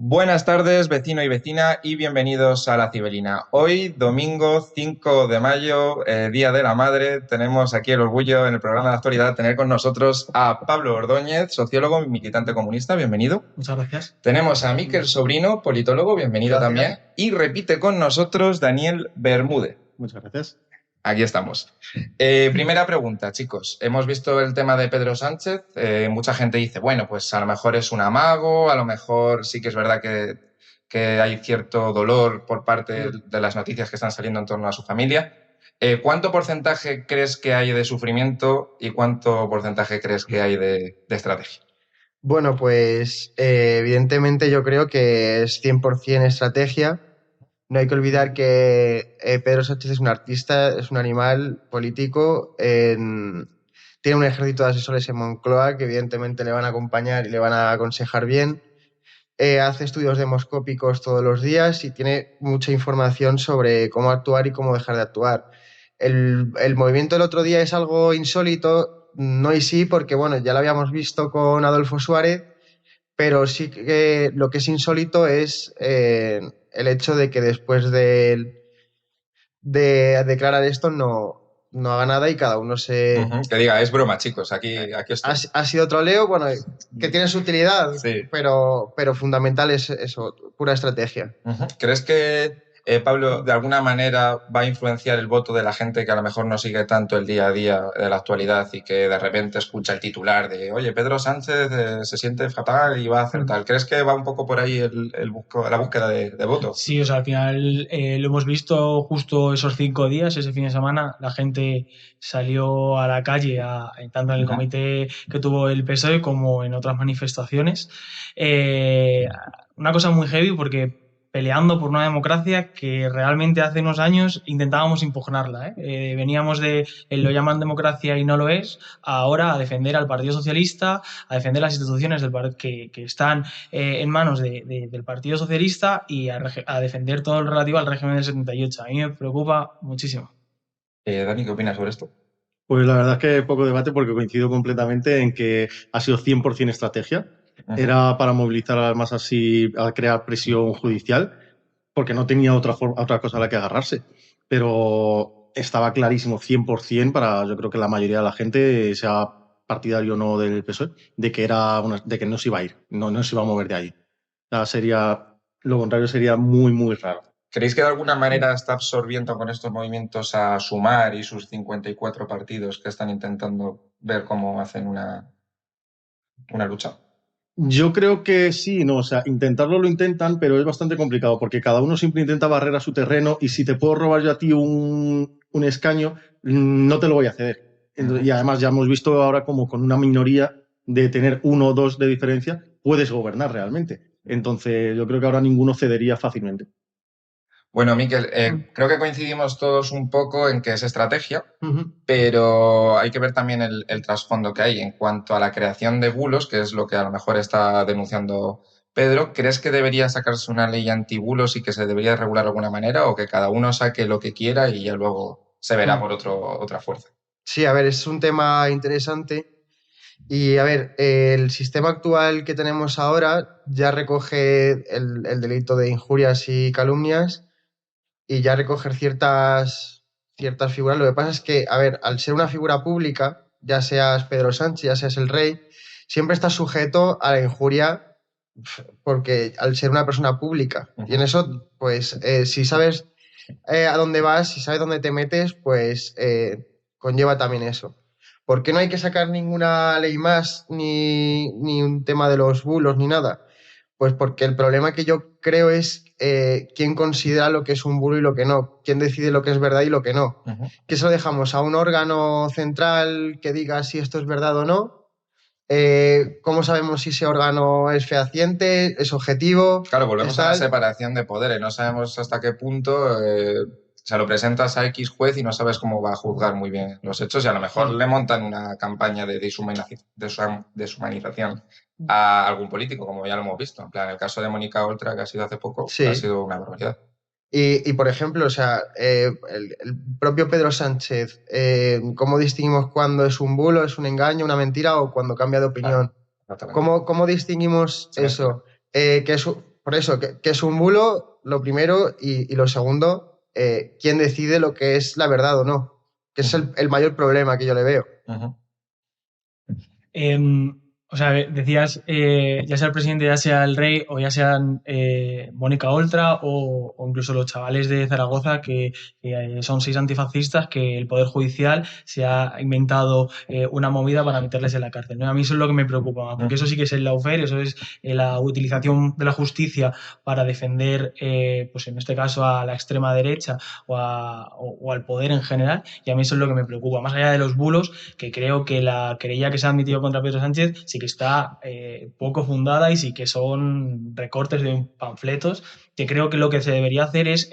Buenas tardes, vecino y vecina, y bienvenidos a La Cibelina. Hoy, domingo 5 de mayo, Día de la Madre, tenemos aquí el orgullo en el programa de actualidad de tener con nosotros a Pablo Ordóñez, sociólogo y militante comunista. Bienvenido. Muchas gracias. Tenemos a Miquel Sobrino, politólogo. Bienvenido también. Y repite con nosotros Daniel Bermúdez. Muchas gracias. Aquí estamos. Primera pregunta, chicos. Hemos visto el tema de Pedro Sánchez. Mucha gente dice, bueno, pues a lo mejor es un amago, a lo mejor sí que es verdad que hay cierto dolor por parte de las noticias que están saliendo en torno a su familia. ¿Cuánto porcentaje crees que hay de sufrimiento y cuánto porcentaje crees que hay de estrategia? Bueno, pues evidentemente yo creo que es 100% estrategia. No hay que olvidar que Pedro Sánchez es un artista, es un animal político, tiene un ejército de asesores en Moncloa que evidentemente le van a acompañar y le van a aconsejar bien. Hace estudios demoscópicos todos los días y tiene mucha información sobre cómo actuar y cómo dejar de actuar. El movimiento del otro día es algo insólito, no y sí, porque bueno, ya lo habíamos visto con Adolfo Suárez, pero sí que lo que es insólito es el hecho de que después de declarar esto no haga nada y cada uno se... Que diga, es broma, chicos, aquí estoy. Ha sido troleo, bueno, que tiene su utilidad, Sí. pero fundamental es eso, pura estrategia. ¿Crees que, Pablo, de alguna manera va a influenciar el voto de la gente que a lo mejor no sigue tanto el día a día de la actualidad y que de repente escucha el titular de, oye, Pedro Sánchez se siente fatal y va a hacer tal? ¿Crees que va un poco por ahí la búsqueda de voto? Sí, o sea, al final lo hemos visto justo esos 5 días, ese fin de semana, la gente salió a la calle, tanto en el comité que tuvo el PSOE como en otras manifestaciones. Una cosa muy heavy porque peleando por una democracia que realmente hace unos años intentábamos impugnarla. Veníamos de lo llaman democracia y no lo es, ahora a defender al Partido Socialista, a defender las instituciones que están en manos del Partido Socialista y a defender todo lo relativo al régimen del 78. A mí me preocupa muchísimo. Dani, ¿qué opinas sobre esto? Pues la verdad es que poco debate porque coincido completamente en que ha sido 100% estrategia. Era para movilizar a las masas y a crear presión judicial porque no tenía otra cosa a la que agarrarse. Pero estaba clarísimo 100% para, yo creo que la mayoría de la gente, sea partidario o no del PSOE, de que no se iba a ir, no se iba a mover de ahí. O sea, lo contrario sería muy, muy raro. ¿Creéis que de alguna manera está absorbiendo con estos movimientos a Sumar y sus 54 partidos que están intentando ver cómo hacen una lucha? Yo creo que sí, no, o sea, intentarlo lo intentan, pero es bastante complicado porque cada uno siempre intenta barrer a su terreno y si te puedo robar yo a ti un escaño, no te lo voy a ceder. Y además ya hemos visto ahora como con una minoría de tener uno o dos de diferencia, puedes gobernar realmente. Entonces yo creo que ahora ninguno cedería fácilmente. Bueno, Miquel, creo que coincidimos todos un poco en que es estrategia, pero hay que ver también el trasfondo que hay en cuanto a la creación de bulos, que es lo que a lo mejor está denunciando Pedro. ¿Crees que debería sacarse una ley antibulos y que se debería regular de alguna manera o que cada uno saque lo que quiera y ya luego se verá por otra fuerza? Sí, a ver, es un tema interesante. Y a ver, el sistema actual que tenemos ahora ya recoge el delito de injurias y calumnias y ya recoger ciertas figuras. Lo que pasa es que, a ver, al ser una figura pública, ya seas Pedro Sánchez, ya seas el rey, siempre estás sujeto a la injuria porque al ser una persona pública. Y en eso, pues, si sabes a dónde vas, si sabes dónde te metes, pues conlleva también eso. ¿Por qué no hay que sacar ninguna ley más, ni un tema de los bulos, ni nada? Pues porque el problema que yo creo es quién considera lo que es un bulo y lo que no, quién decide lo que es verdad y lo que no. Que se lo dejamos a un órgano central que diga si esto es verdad o no. ¿Cómo sabemos si ese órgano es fehaciente, es objetivo? Claro, volvemos a la separación de poderes. No sabemos hasta qué punto se lo presentas a X juez y no sabes cómo va a juzgar muy bien los hechos y a lo mejor le montan una campaña de deshumanización a algún político, como ya lo hemos visto. En plan, el caso de Mónica Oltra, que ha sido hace poco, ha sido una barbaridad. Y, por ejemplo, o sea, el propio Pedro Sánchez, ¿cómo distinguimos cuándo es un bulo, es un engaño, una mentira o cuando cambia de opinión? Claro, ¿Cómo distinguimos eso? Que por eso, que es un bulo, lo primero, y lo segundo, quién decide lo que es la verdad o no, que es el mayor problema que yo le veo. Ujú. O sea, decías, ya sea el presidente, ya sea el rey, o ya sean Mónica Oltra o incluso los chavales de Zaragoza, que son 6 antifascistas, que el Poder Judicial se ha inventado una movida para meterles en la cárcel, ¿no? A mí eso es lo que me preocupa más, porque eso sí que es el lawfare, eso es la utilización de la justicia para defender, pues en este caso, a la extrema derecha o al poder en general, y a mí eso es lo que me preocupa, más allá de los bulos, que creo que la querella que se ha admitido contra Pedro Sánchez sí que está poco fundada y sí que son recortes de panfletos, que creo que lo que se debería hacer es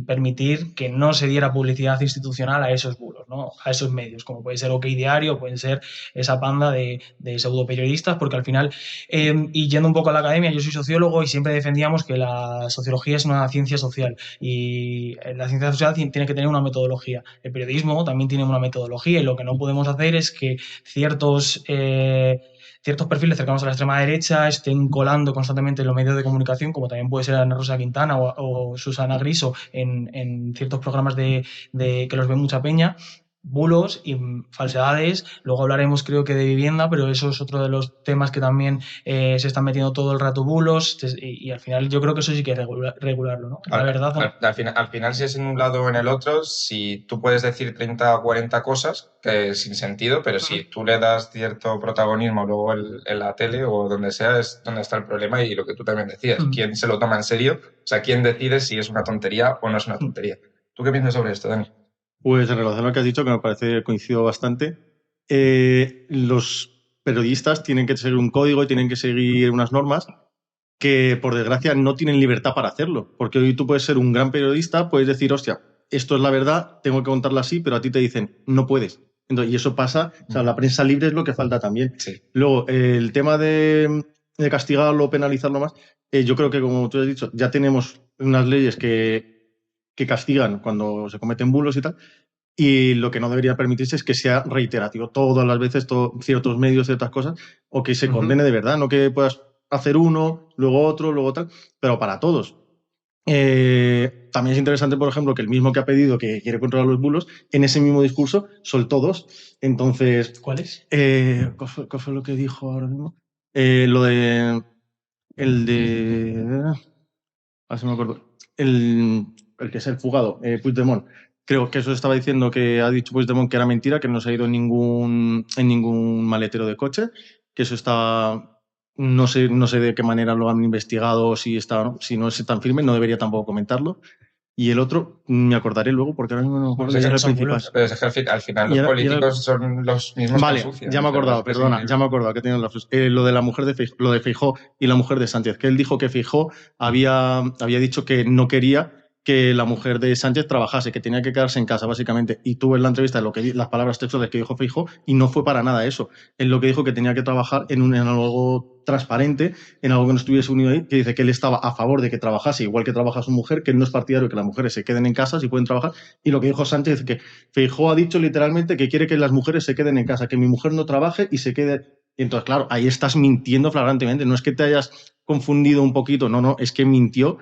permitir que no se diera publicidad institucional a esos bulos, ¿no? A esos medios, como puede ser OK Diario, pueden ser esa panda de pseudoperiodistas, porque al final, y yendo un poco a la academia, yo soy sociólogo y siempre defendíamos que la sociología es una ciencia social y la ciencia social tiene que tener una metodología. El periodismo también tiene una metodología y lo que no podemos hacer es que ciertos perfiles cercanos a la extrema derecha estén colando constantemente en los medios de comunicación, como también puede ser Ana Rosa Quintana o Susana Griso en ciertos programas que los ve mucha peña, bulos y falsedades. Luego hablaremos, creo que, de vivienda, pero eso es otro de los temas que también se están metiendo todo el rato bulos y al final yo creo que eso sí que es regularlo, ¿no? La verdad, ¿no? Al final, si es en un lado o en el otro, si tú puedes decir 30 o 40 cosas que sin sentido, pero si tú le das cierto protagonismo luego en la tele o donde sea, es donde está el problema y lo que tú también decías. ¿Quién se lo toma en serio? O sea, ¿quién decide si es una tontería o no es una tontería? ¿Tú qué piensas sobre esto, Dani? Pues en relación a lo que has dicho, que me parece coincido bastante, los periodistas tienen que seguir un código y tienen que seguir unas normas que, por desgracia, no tienen libertad para hacerlo. Porque hoy tú puedes ser un gran periodista, puedes decir, hostia, esto es la verdad, tengo que contarla así, pero a ti te dicen, no puedes. Entonces, y eso pasa, o sea, la prensa libre es lo que falta también. Sí. Luego, el tema de castigarlo o penalizarlo más, yo creo que, como tú has dicho, ya tenemos unas leyes que castigan cuando se cometen bulos y tal, y lo que no debería permitirse es que sea reiterativo todas las veces, ciertos medios, ciertas cosas, o que se condene de verdad, no que puedas hacer uno, luego otro, luego tal, pero para todos. También es interesante, por ejemplo, que el mismo que ha pedido que quiere controlar los bulos, en ese mismo discurso soltó dos. Entonces, ¿cuáles? ¿Cuál fue lo que dijo ahora mismo? Lo de... El de... A ver si me acuerdo. El que es el fugado, Puigdemont. Creo que eso estaba diciendo que ha dicho Puigdemont que era mentira, que no se ha ido en ningún maletero de coche, que eso está... No sé de qué manera lo han investigado, si no es tan firme, no debería tampoco comentarlo. Y el otro, me acordaré luego, porque ahora mismo no me acuerdo Pues era el son principal. bulos. Pero es que al final los políticos son los mismos Vale, que ensucian. ya me he acordado, perdona, ya me he acordado que tienen lo de la mujer de Feijó, lo de Feijó y la mujer de Sánchez, que él dijo que Feijó había dicho que no quería que la mujer de Sánchez trabajase, que tenía que quedarse en casa, básicamente. Y tuve en la entrevista las palabras textuales que dijo Feijó y no fue para nada eso. Él lo que dijo que tenía que trabajar en algo transparente, en algo que no estuviese unido ahí, que dice que él estaba a favor de que trabajase igual que trabaja su mujer, que él no es partidario de que las mujeres se queden en casa si pueden trabajar. Y lo que dijo Sánchez es que Feijó ha dicho literalmente que quiere que las mujeres se queden en casa, que mi mujer no trabaje y se quede. Y entonces, claro, ahí estás mintiendo flagrantemente. No es que te hayas confundido un poquito, no, es que mintió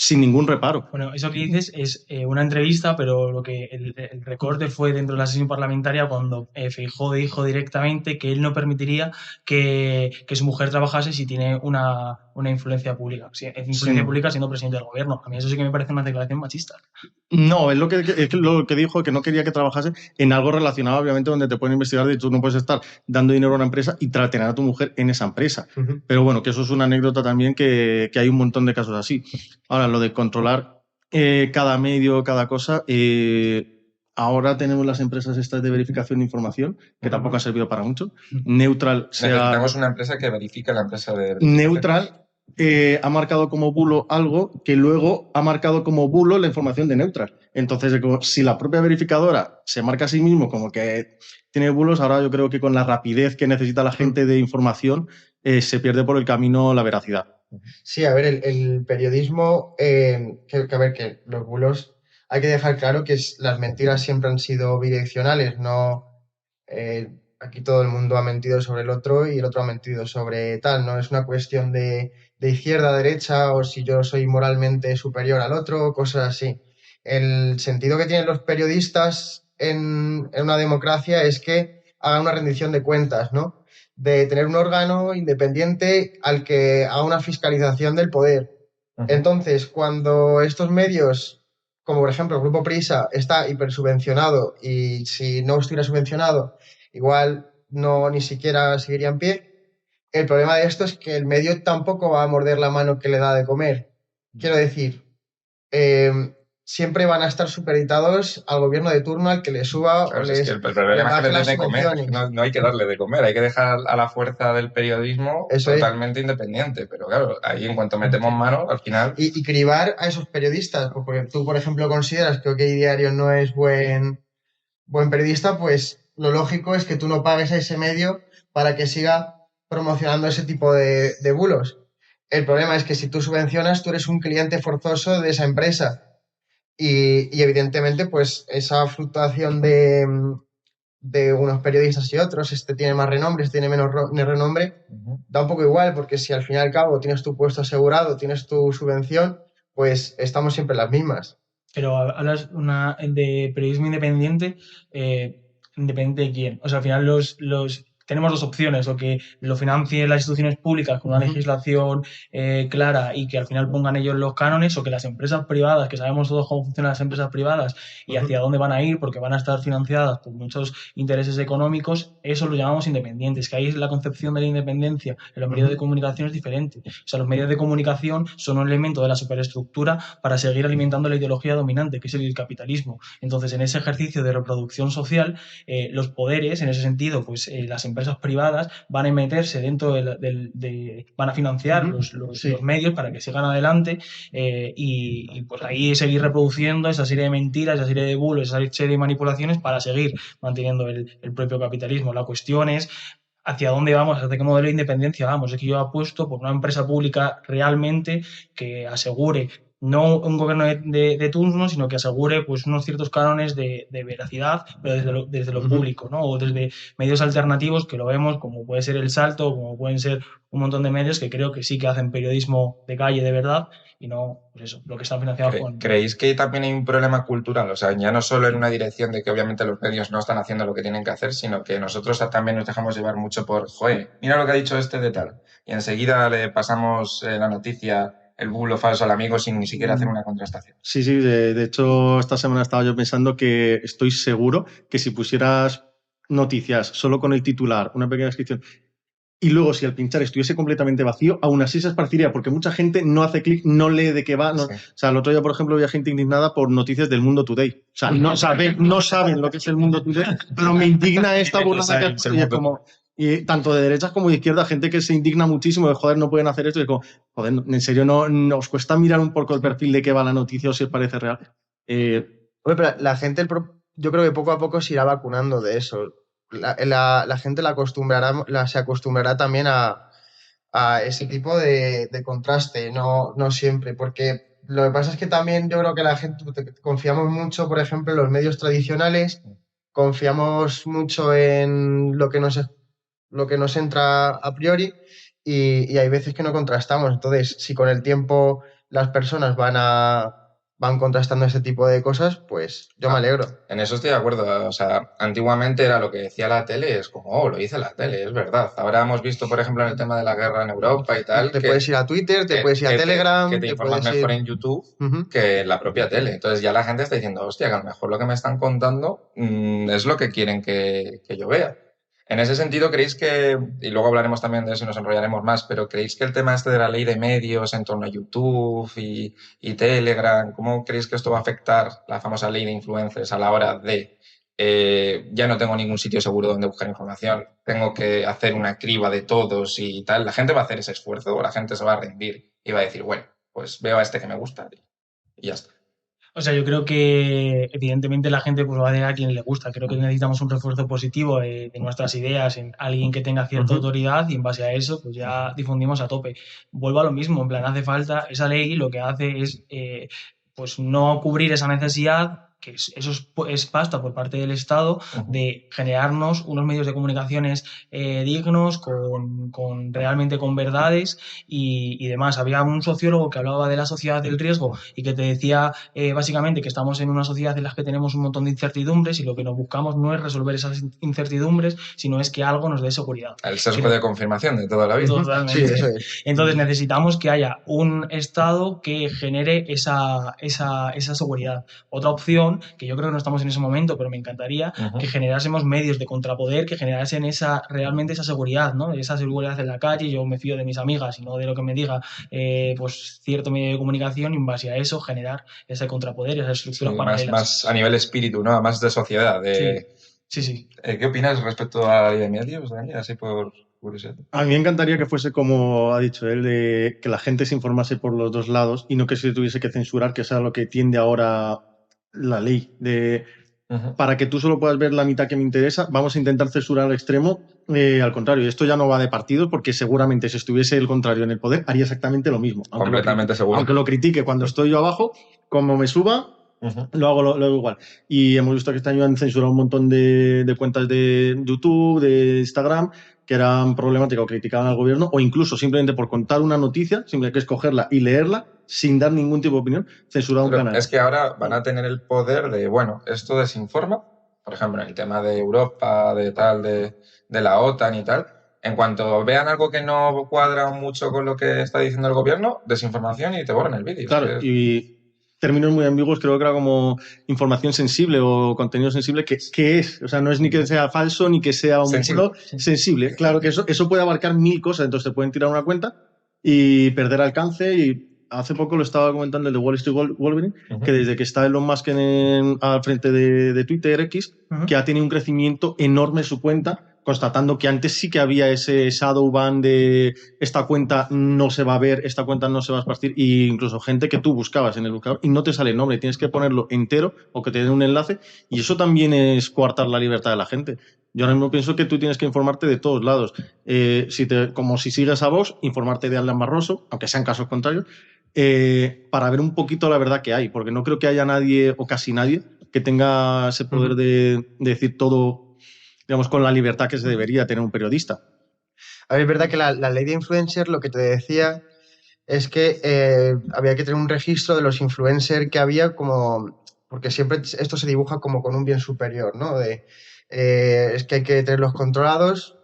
sin ningún reparo. Bueno, eso que dices es una entrevista, pero lo que el recorte fue dentro de la sesión parlamentaria cuando Feijóo dijo directamente que él no permitiría que su mujer trabajase si tiene una influencia pública. Si es influencia pública siendo presidente del gobierno. A mí eso sí que me parece una declaración machista. No, es lo que dijo, que no quería que trabajase en algo relacionado, obviamente, donde te pueden investigar de tú no puedes estar dando dinero a una empresa y tener a tu mujer en esa empresa. Pero bueno, que eso es una anécdota también, que hay un montón de casos así. Ahora, lo de controlar cada medio, cada cosa, ahora tenemos las empresas estas de verificación de información, que tampoco han servido para mucho. Neutral Necesitamos una empresa que verifique la empresa de Neutral ha marcado como bulo algo que luego ha marcado como bulo la información de Neutral. Entonces, si la propia verificadora se marca a sí mismo como que tiene bulos, ahora yo creo que con la rapidez que necesita la gente de información se pierde por el camino la veracidad. Sí, a ver, el periodismo, que los bulos, hay que dejar claro que las mentiras siempre han sido bidireccionales, no aquí todo el mundo ha mentido sobre el otro y el otro ha mentido sobre tal, no es una cuestión de de izquierda a derecha o si yo soy moralmente superior al otro, cosas así. El sentido que tienen los periodistas en una democracia es que hagan una rendición de cuentas, ¿no? De tener un órgano independiente al que haga una fiscalización del poder. Entonces, cuando estos medios, como por ejemplo el Grupo Prisa, está hipersubvencionado y si no estuviera subvencionado, igual no ni siquiera seguiría en pie, el problema de esto es que el medio tampoco va a morder la mano que le da de comer. Quiero decir, siempre van a estar supeditados al gobierno de turno al que le suba Claro, o si es que les el problema es que baje les den las de comer, subvenciones. no hay que darle de comer, hay que dejar a la fuerza del periodismo Eso es. totalmente independiente, pero claro, ahí en cuanto metemos mano, al final... Y cribar a esos periodistas, porque tú, por ejemplo, consideras que OK Diario no es buen periodista, pues lo lógico es que tú no pagues a ese medio para que siga promocionando ese tipo de bulos. El problema es que si tú subvencionas, tú eres un cliente forzoso de esa empresa. Y evidentemente, pues esa fluctuación de unos periodistas y otros, este tiene más renombre, este tiene menos renombre, da un poco igual, porque si al fin y al cabo tienes tu puesto asegurado, tienes tu subvención, pues estamos siempre las mismas. Pero hablas de periodismo independiente, ¿independiente de quién? O sea, al final tenemos dos opciones, o que lo financien las instituciones públicas con una legislación clara y que al final pongan ellos los cánones, o que las empresas privadas, que sabemos todos cómo funcionan las empresas privadas y hacia dónde van a ir, porque van a estar financiadas por muchos intereses económicos, eso lo llamamos independientes, que ahí la concepción de la independencia en los medios de comunicación es diferente. O sea, los medios de comunicación son un elemento de la superestructura para seguir alimentando la ideología dominante, que es el capitalismo. Entonces, en ese ejercicio de reproducción social, los poderes, en ese sentido, pues las empresas privadas van a meterse dentro van a financiar los medios para que sigan adelante y pues ahí seguir reproduciendo esa serie de mentiras, esa serie de bulos, esa serie de manipulaciones para seguir manteniendo el propio capitalismo. La cuestión es hacia dónde vamos, hacia qué modelo de independencia vamos. Es que yo apuesto por una empresa pública realmente que asegure no un gobierno de turno, sino que asegure pues unos ciertos cánones de veracidad, pero desde lo público, ¿no? O desde medios alternativos que lo vemos, como puede ser El Salto, como pueden ser un montón de medios que creo que sí que hacen periodismo de calle de verdad y no, pues eso, lo que están financiados con... ¿Creéis que también hay un problema cultural? O sea, ya no solo en una dirección de que obviamente los medios no están haciendo lo que tienen que hacer, sino que nosotros también nos dejamos llevar mucho por, joder, mira lo que ha dicho este de tal. Y enseguida le pasamos la noticia, el bulo falso al amigo sin ni siquiera hacer una contrastación. Sí, de hecho, esta semana estaba yo pensando que estoy seguro que si pusieras noticias solo con el titular, una pequeña descripción, y luego si al pinchar estuviese completamente vacío, aún así se esparciría, porque mucha gente no hace clic, no lee de qué va. No, sí. O sea, el otro día, por ejemplo, había gente indignada por noticias del Mundo Today. O sea, no saben lo que es el Mundo Today, pero me indigna esta burrada que es como... Y tanto de derechas como de izquierda, gente que se indigna muchísimo de, joder, no pueden hacer esto. Y es como, joder, en serio, no os cuesta mirar un poco el perfil de qué va la noticia o si os parece real. Pero la gente, yo creo que poco a poco se irá vacunando de eso. La gente se acostumbrará también a ese tipo de contraste, no siempre, porque lo que pasa es que también yo creo que la gente confiamos mucho, por ejemplo, en los medios tradicionales, confiamos mucho en lo que nos entra a priori y hay veces que no contrastamos. Entonces, si con el tiempo las personas van contrastando ese tipo de cosas, pues yo me alegro. En eso estoy de acuerdo. O sea, antiguamente era lo que decía la tele, es como, oh, lo dice la tele, es verdad. Ahora hemos visto, por ejemplo, en el tema de la guerra en Europa y tal... Te puedes ir a Twitter, te puedes ir a Telegram... Que te informas mejor en YouTube que en la propia tele. Entonces ya la gente está diciendo, hostia, que a lo mejor lo que me están contando es lo que quieren que yo vea. En ese sentido, ¿creéis que, y luego hablaremos también de eso y nos enrollaremos más, pero ¿creéis que el tema este de la ley de medios en torno a YouTube y Telegram, cómo creéis que esto va a afectar la famosa ley de influencers a la hora de ya no tengo ningún sitio seguro donde buscar información, tengo que hacer una criba de todos y tal? ¿La gente va a hacer ese esfuerzo o la gente se va a rendir y va a decir, bueno, pues veo a este que me gusta y ya está? O sea, yo creo que evidentemente la gente pues, va a decir a quien le gusta. Creo que necesitamos un refuerzo positivo de nuestras ideas en alguien que tenga cierta autoridad y en base a eso pues ya difundimos a tope. Vuelvo a lo mismo, en plan hace falta, esa ley lo que hace es pues no cubrir esa necesidad que eso es pasta por parte del Estado, de generarnos unos medios de comunicaciones dignos, realmente con verdades y demás. Había un sociólogo que hablaba de la sociedad del riesgo y que te decía básicamente que estamos en una sociedad en la que tenemos un montón de incertidumbres y lo que nos buscamos no es resolver esas incertidumbres, sino es que algo nos dé seguridad. El sesgo de confirmación de toda la vida. Totalmente. Sí, eso es. Entonces necesitamos que haya un Estado que genere esa seguridad. Otra opción, que yo creo que no estamos en ese momento, pero me encantaría que generásemos medios de contrapoder que generasen realmente esa seguridad, ¿no? Esa seguridad en la calle. Yo me fío de mis amigas y no de lo que me diga pues cierto medio de comunicación, y en base a eso generar ese contrapoder, esas estructuras paralelas. Más a nivel espíritu, ¿no? Más de sociedad. Sí. ¿Qué opinas respecto a la ley de medios, Dani? Así por curiosidad. A mí me encantaría que fuese como ha dicho él, de que la gente se informase por los dos lados y no que se tuviese que censurar, que es a lo que tiende ahora la ley. Para que tú solo puedas ver la mitad que me interesa, vamos a intentar censurar al extremo. Al contrario, esto ya no va de partidos, porque seguramente si estuviese el contrario en el poder haría exactamente lo mismo. Completamente seguro. Aunque lo critique cuando estoy yo abajo, como me suba, lo hago igual. Y hemos visto que este año han censurado un montón de cuentas de YouTube, de Instagram, que eran problemáticas o criticaban al gobierno, o incluso simplemente por contar una noticia, simplemente que escogerla y leerla, sin dar ningún tipo de opinión, censurar un canal. Es que ahora van a tener el poder de, bueno, esto desinforma, por ejemplo, en el tema de Europa, de la OTAN y tal. En cuanto vean algo que no cuadra mucho con lo que está diciendo el gobierno, desinformación y te borran el vídeo. Claro, y términos muy ambiguos, creo que era como información sensible o contenido sensible, ¿qué es? O sea, no es ni que sea falso ni que sea un bulo sensible. Claro que eso puede abarcar 1000 cosas, entonces te pueden tirar una cuenta y perder alcance. Y hace poco lo estaba comentando el de Wall Street Wolverine, que desde que está Elon Musk al frente de Twitter X, que ha tenido un crecimiento enorme su cuenta, constatando que antes sí que había ese shadow ban de esta cuenta no se va a ver, esta cuenta no se va a esparcir, e incluso gente que tú buscabas en el buscador y no te sale el nombre, tienes que ponerlo entero o que te den un enlace, y eso también es coartar la libertad de la gente. Yo ahora mismo pienso que tú tienes que informarte de todos lados. Como si sigues a Vox, informarte de Alan Barroso, aunque sean casos contrarios, para ver un poquito la verdad que hay, porque no creo que haya nadie o casi nadie que tenga ese poder de decir todo, digamos, con la libertad que se debería tener un periodista. A ver, es verdad que la ley de influencer, lo que te decía es que había que tener un registro de los influencers que había, porque siempre esto se dibuja como con un bien superior, ¿no? Es que hay que tenerlos controlados,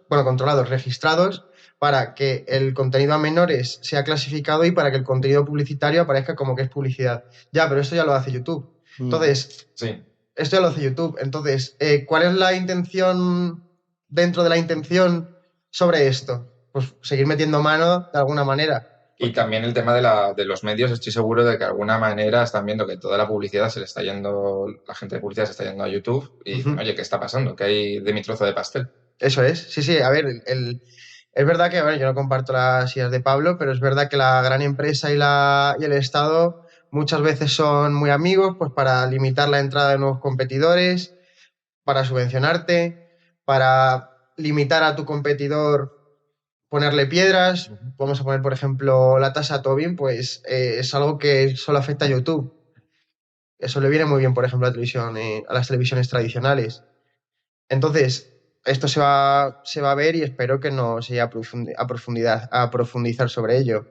registrados, para que el contenido a menores sea clasificado y para que el contenido publicitario aparezca como que es publicidad. Ya, pero esto ya lo hace YouTube. Entonces, sí. Esto ya lo hace YouTube. Entonces, ¿cuál es la intención dentro de la intención sobre esto? Pues seguir metiendo mano de alguna manera. Y también el tema de los medios, estoy seguro de que de alguna manera están viendo que toda la publicidad se le está yendo, la gente de publicidad se está yendo a YouTube y dicen, oye, ¿qué está pasando? ¿Qué hay de mi trozo de pastel? Eso es, sí, a ver, es verdad que, bueno, yo no comparto las ideas de Pablo, pero es verdad que la gran empresa y el Estado muchas veces son muy amigos, pues para limitar la entrada de nuevos competidores, para subvencionarte, para limitar a tu competidor, ponerle piedras. Vamos a poner, por ejemplo, la tasa Tobin, pues es algo que solo afecta a YouTube. Eso le viene muy bien, por ejemplo, a las televisiones tradicionales. Entonces, esto se va a ver y espero que no se llegue a profundizar sobre ello.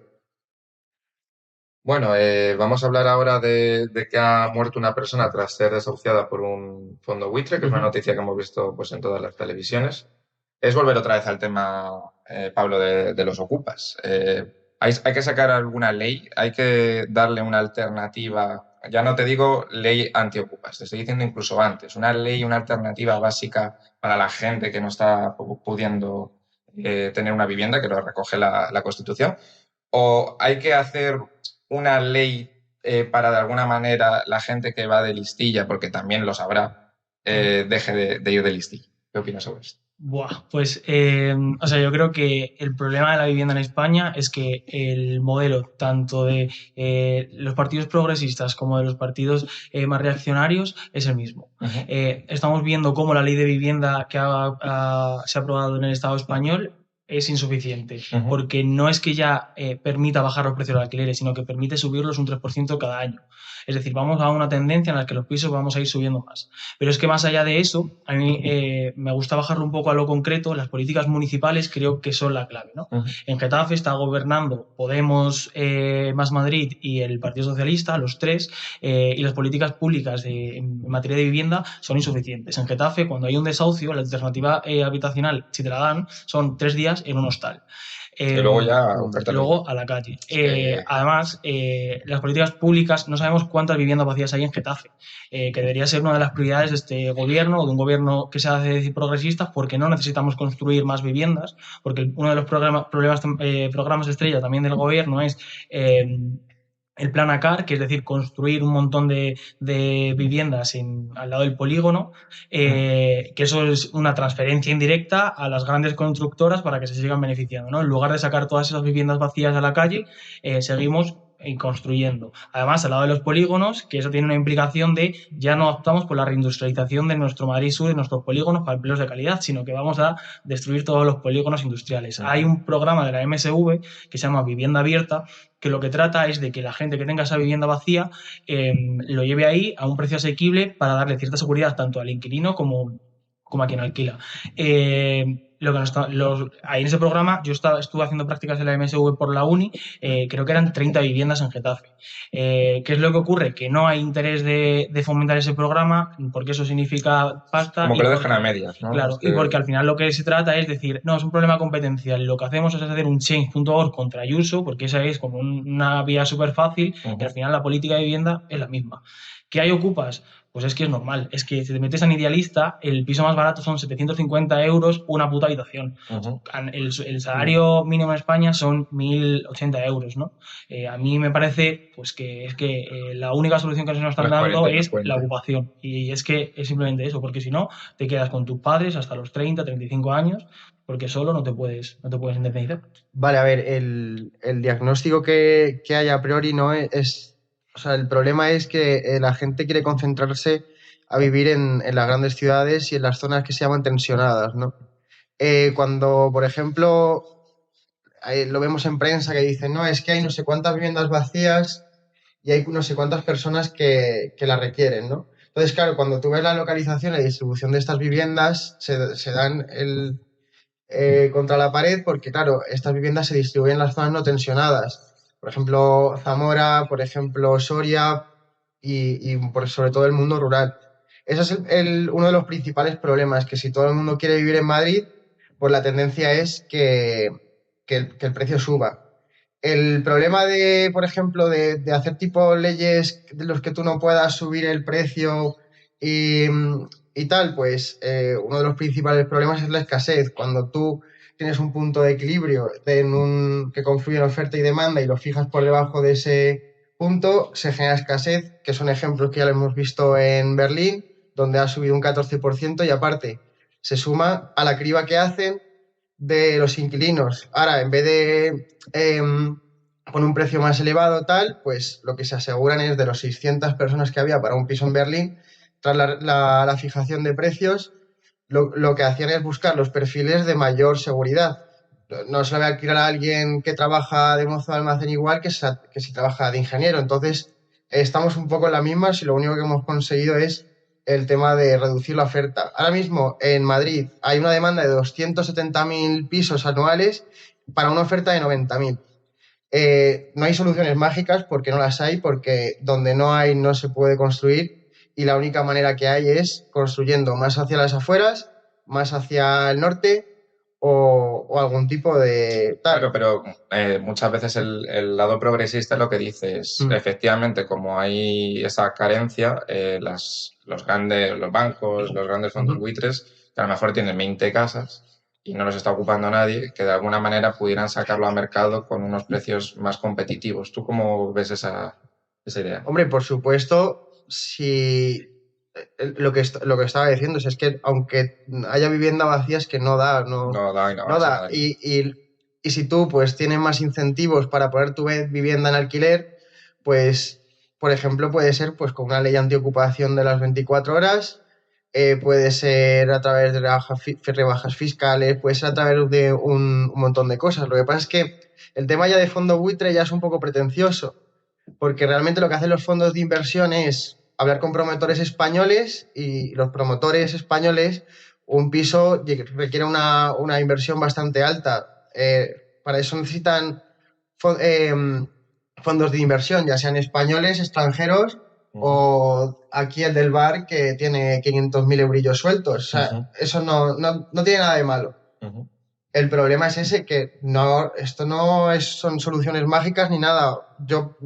Bueno, vamos a hablar ahora de que ha muerto una persona tras ser desahuciada por un fondo buitre, que es una noticia que hemos visto pues, en todas las televisiones. Es volver otra vez al tema, Pablo, de los ocupas. Hay que sacar alguna ley, hay que darle una alternativa. Ya no te digo ley antiocupas, te estoy diciendo incluso antes. Una ley, una alternativa básica para la gente que no está pudiendo tener una vivienda, que lo recoge la Constitución. O hay que hacer una ley para, de alguna manera, la gente que va de listilla, porque también lo sabrá, deje de ir de listilla. ¿Qué opinas sobre esto? Pues, yo creo que el problema de la vivienda en España es que el modelo tanto de los partidos progresistas como de los partidos más reaccionarios es el mismo. Estamos viendo cómo la ley de vivienda que se ha aprobado en el Estado español es insuficiente, Ujú. porque no es que ya permita bajar los precios de los alquileres, sino que permite subirlos un 3% cada año. Es decir, vamos a una tendencia en la que los pisos vamos a ir subiendo más. Pero es que más allá de eso, a mí me gusta bajarlo un poco a lo concreto. Las políticas municipales creo que son la clave, ¿no? Ujú. En Getafe está gobernando Podemos, Más Madrid y el Partido Socialista, los tres, y las políticas públicas en materia de vivienda son insuficientes. En Getafe, cuando hay un desahucio, la alternativa habitacional, si te la dan, son 3 días en un hostal. Y luego ya un Luego a la calle. que- Además, las políticas públicas, no sabemos cuántas viviendas vacías hay en Getafe, que debería ser una de las prioridades de este gobierno o de un gobierno que se hace decir progresista, porque no necesitamos construir más viviendas, porque uno de los programas estrella también del gobierno es el plan ACAR, que es decir, construir un montón de viviendas al lado del polígono, que eso es una transferencia indirecta a las grandes constructoras para que se sigan beneficiando, ¿no? En lugar de sacar todas esas viviendas vacías a la calle, seguimos construyendo. Además, al lado de los polígonos, que eso tiene una implicación de ya no optamos por la reindustrialización de nuestro Madrid Sur, de nuestros polígonos para empleos de calidad, sino que vamos a destruir todos los polígonos industriales. Hay un programa de la MSV que se llama Vivienda Abierta, que lo que trata es de que la gente que tenga esa vivienda vacía lo lleve ahí a un precio asequible para darle cierta seguridad tanto al inquilino como a quien alquila. Ahí en ese programa yo estuve haciendo prácticas en la MSV por la uni, creo que eran 30 viviendas en Getafe. ¿Qué es lo que ocurre? Que no hay interés de fomentar ese programa, porque eso significa pasta. Como que lo dejan a medias, ¿no? Claro, y porque al final lo que se trata es decir, no, es un problema competencial y lo que hacemos es hacer un change.org contra Ayuso, porque esa es como una vía súper fácil y al final la política de vivienda es la misma. ¿Qué hay ocupas? Pues es que es normal, es que si te metes en Idealista, el piso más barato son 750 euros una puta habitación. El salario mínimo en España son 1.080 euros, ¿no? A mí me parece pues que es que la única solución que se nos están dando es la ocupación. Y es que es simplemente eso, porque si no, te quedas con tus padres hasta los 30, 35 años, porque solo no te puedes independizar. Vale, a ver, el diagnóstico que hay a priori no es. O sea, el problema es que la gente quiere concentrarse a vivir en las grandes ciudades y en las zonas que se llaman tensionadas, ¿no? Cuando, por ejemplo, lo vemos en prensa que dicen, no, es que hay no sé cuántas viviendas vacías y hay no sé cuántas personas que las requieren, ¿no? Entonces, claro, cuando tú ves la localización y la distribución de estas viviendas, se dan contra la pared porque, claro, estas viviendas se distribuyen en las zonas no tensionadas. Por ejemplo, Zamora, por ejemplo, Soria y sobre todo el mundo rural. Ese es uno de los principales problemas, que si todo el mundo quiere vivir en Madrid, pues la tendencia es que el precio suba. El problema de, por ejemplo, de hacer tipo leyes de los que tú no puedas subir el precio y, y tal, pues uno de los principales problemas es la escasez. Cuando tú tienes un punto de equilibrio que confluye en oferta y demanda y lo fijas por debajo de ese punto, se genera escasez, que son ejemplos que ya lo hemos visto en Berlín, donde ha subido un 14% y aparte se suma a la criba que hacen de los inquilinos. Ahora, en vez de poner un precio más elevado, tal, pues lo que se aseguran es de los 600 personas que había para un piso en Berlín, tras la fijación de precios, lo que hacían es buscar los perfiles de mayor seguridad. No se le va a alquilar a alguien que trabaja de mozo de almacén igual que si trabaja de ingeniero. Entonces, estamos un poco en la misma si lo único que hemos conseguido es el tema de reducir la oferta. Ahora mismo en Madrid hay una demanda de 270.000 pisos anuales para una oferta de 90.000. No hay soluciones mágicas porque no las hay, porque donde no hay no se puede construir y la única manera que hay es construyendo más hacia las afueras, más hacia el norte o algún tipo de... Claro, pero muchas veces el lado progresista es lo que dice es, efectivamente, como hay esa carencia, los bancos, los grandes fondos buitres, que a lo mejor tienen 20 casas y no los está ocupando nadie, que de alguna manera pudieran sacarlo al mercado con unos precios más competitivos. ¿Tú cómo ves esa idea? Hombre, por supuesto, si lo que estaba diciendo es que aunque haya vivienda vacía es que no da, no da. Y si tú pues tienes más incentivos para poner tu vivienda en alquiler, pues por ejemplo puede ser pues con una ley antiocupación de las 24 horas, puede ser a través de rebajas fiscales, puede ser a través de un montón de cosas. Lo que pasa es que el tema ya de fondo buitre ya es un poco pretencioso, porque realmente lo que hacen los fondos de inversión es hablar con promotores españoles y los promotores españoles, un piso requiere una inversión bastante alta. Para eso necesitan fondos de inversión, ya sean españoles, extranjeros o aquí el del bar que tiene 500.000 eurillos sueltos. O sea, eso no tiene nada de malo. El problema es ese, que esto son soluciones mágicas ni nada. Yo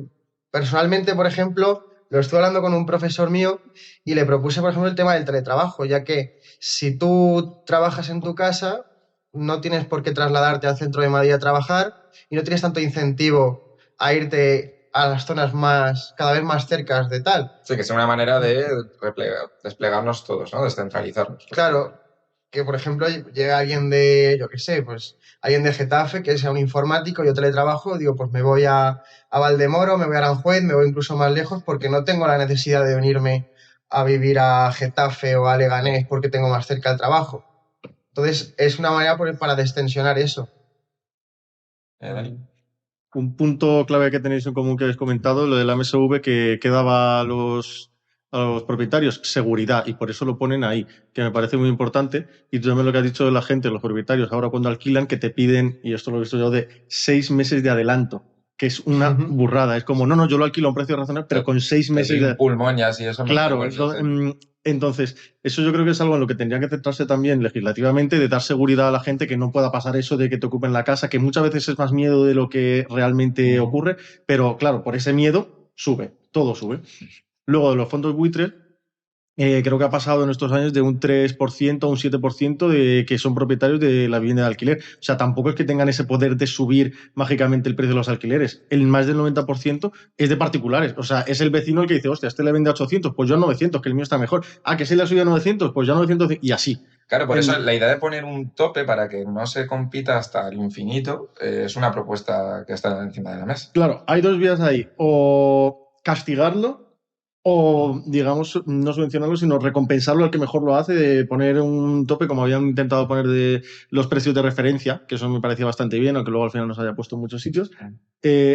personalmente, por ejemplo, lo estuve hablando con un profesor mío y le propuse, por ejemplo, el tema del teletrabajo, ya que si tú trabajas en tu casa, no tienes por qué trasladarte al centro de Madrid a trabajar y no tienes tanto incentivo a irte a las zonas cada vez más cercas de tal. Sí, que es una manera de desplegarnos todos, ¿no? Descentralizarnos. Claro, que por ejemplo llega alguien de, yo qué sé, pues alguien de Getafe que sea un informático, yo teletrabajo, digo, pues me voy a Valdemoro, me voy a Aranjuez, me voy incluso más lejos porque no tengo la necesidad de venirme a vivir a Getafe o a Leganés porque tengo más cerca el trabajo. Entonces es una manera para destensionar eso. Dani. Un punto clave que tenéis en común que habéis comentado, lo de la MSV que daba a los propietarios seguridad, y por eso lo ponen ahí, que me parece muy importante. Y tú también lo que has dicho de la gente, los propietarios, ahora cuando alquilan, que te piden, y esto lo he visto yo, de 6 meses de adelanto, que es una burrada. Es como, no, yo lo alquilo a un precio razonable, pero con 6 meses de... pulmón y así, eso. Claro, entonces, eso yo creo que es algo en lo que tendría que centrarse también legislativamente, de dar seguridad a la gente, que no pueda pasar eso de que te ocupen la casa, que muchas veces es más miedo de lo que realmente ocurre, pero claro, por ese miedo todo sube. Luego, de los fondos buitres, creo que ha pasado en estos años de un 3% a un 7% de que son propietarios de la vivienda de alquiler. O sea, tampoco es que tengan ese poder de subir mágicamente el precio de los alquileres. El más del 90% es de particulares. O sea, es el vecino el que dice, hostia, este le vende a 800, pues yo a 900, que el mío está mejor. Ah, que se le ha subido a 900, pues yo a 900, y así. Claro, por eso la idea de poner un tope para que no se compita hasta el infinito es una propuesta que está encima de la mesa. Claro, hay dos vías ahí. O castigarlo, o, digamos, no subvencionarlo, sino recompensarlo al que mejor lo hace, de poner un tope, como habían intentado poner de los precios de referencia, que eso me parecía bastante bien, aunque luego al final nos haya puesto en muchos sitios.